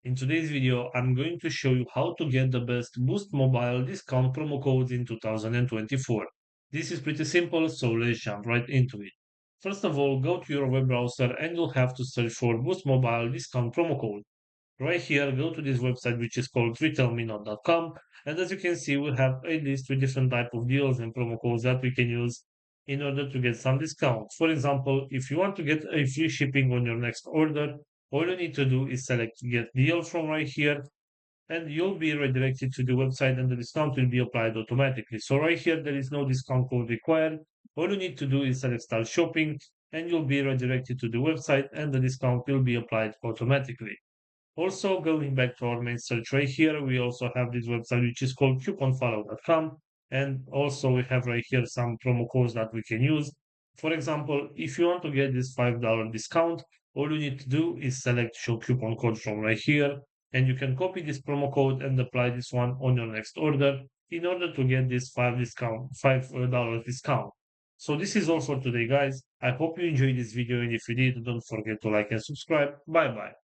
In today's video, I'm going to show you how to get the best Boost Mobile discount promo codes in 2024. This is pretty simple, so let's jump right into it. First of all, go to your web browser and you'll have to search for Boost Mobile discount promo code. Right here, go to this website which is called retailminot.com, and as you can see, we have at least three different type of deals and promo codes that we can use in order to get some discount. For example, if you want to get a free shipping on your next order, all you need to do is select get deal from right here, and you'll be redirected to the website and the discount will be applied automatically. So right here, there is no discount code required. All you need to do is select start shopping and you'll be redirected to the website and the discount will be applied automatically. Also, going back to our main search right here, we also have this website which is called couponfollow.com. And also we have right here some promo codes that we can use. For example, if you want to get this $5 discount, all you need to do is select show coupon code from right here. And you can copy this promo code and apply this one on your next order in order to get this $5 discount. So this is all for today, guys. I hope you enjoyed this video. And if you did, don't forget to like and subscribe. Bye bye.